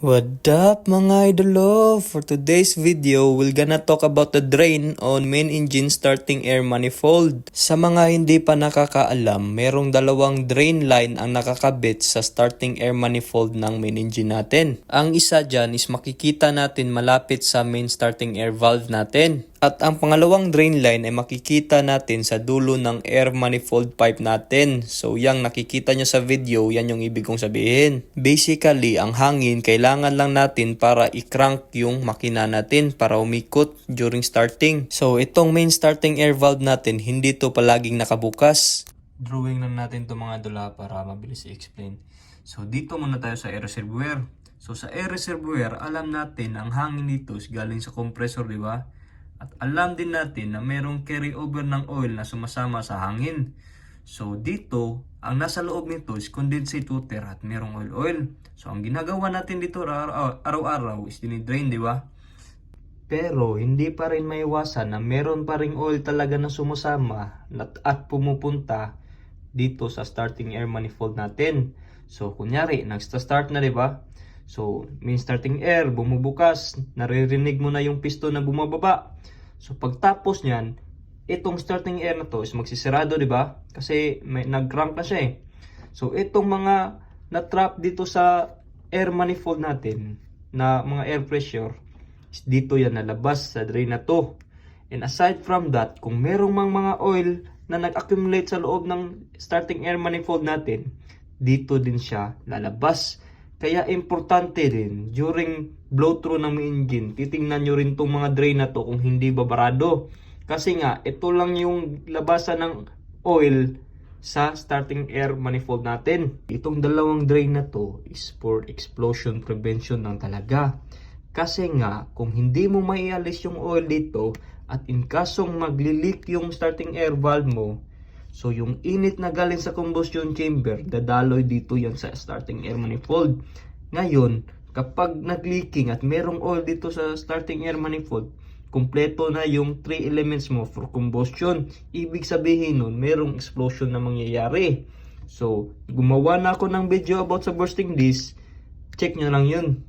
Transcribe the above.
What up mga idolo? For today's video, we're gonna talk about the drain on main engine starting air manifold. Sa mga hindi pa nakakaalam, merong dalawang drain line ang nakakabit sa starting air manifold ng main engine natin. Ang isa dyan is makikita natin malapit sa main starting air valve natin. At ang pangalawang drain line ay makikita natin sa dulo ng air manifold pipe natin. So yang nakikita nyo sa video, yan yung ibig kong sabihin. Basically, ang hangin kailangan lang natin para i-crank yung makina natin para umikot during starting. So itong main starting air valve natin, hindi to palaging nakabukas. Drawing lang natin to mga dula para mabilis i-explain. So dito muna tayo sa air reservoir. So sa air reservoir, alam natin ang hangin dito is galing sa compressor, di ba? At alam din natin na merong carryover ng oil na sumasama sa hangin. So dito, ang nasa loob nito is condensate water at merong oil. So ang ginagawa natin dito araw-araw is dinidrain, di ba? Pero hindi pa rin maiwasan na meron pa ring oil talaga na sumasama at pumupunta dito sa starting air manifold natin. So kunyari, nagsta-start na, di ba? So, main starting air, bumubukas, naririnig mo na yung piston na bumababa. So, pagtapos niyan, itong starting air na to is magsisirado, di ba? Kasi nag-crank na siya eh. So, itong mga na-trap dito sa air manifold natin, na mga air pressure, is dito yan nalabas sa drain na to. And aside from that, kung merong mga oil na nag-accumulate sa loob ng starting air manifold natin, dito din siya lalabas. Kaya importante din, during blow-through ng engine, titingnan nyo rin itong mga drain na to kung hindi babarado. Kasi nga, ito lang yung labasan ng oil sa starting air manifold natin. Itong dalawang drain na to is for explosion prevention lang talaga. Kasi nga, kung hindi mo maialis yung oil dito, at in kasong magli-leak yung starting air valve mo, so yung init na galing sa combustion chamber, dadaloy dito yan sa starting air manifold. Ngayon, kapag nag-leaking at merong oil dito sa starting air manifold, kumpleto na yung 3 elements mo for combustion. Ibig sabihin nun, merong explosion na mangyayari. So, gumawa na ako ng video about sa bursting disc. Check nyo lang yun.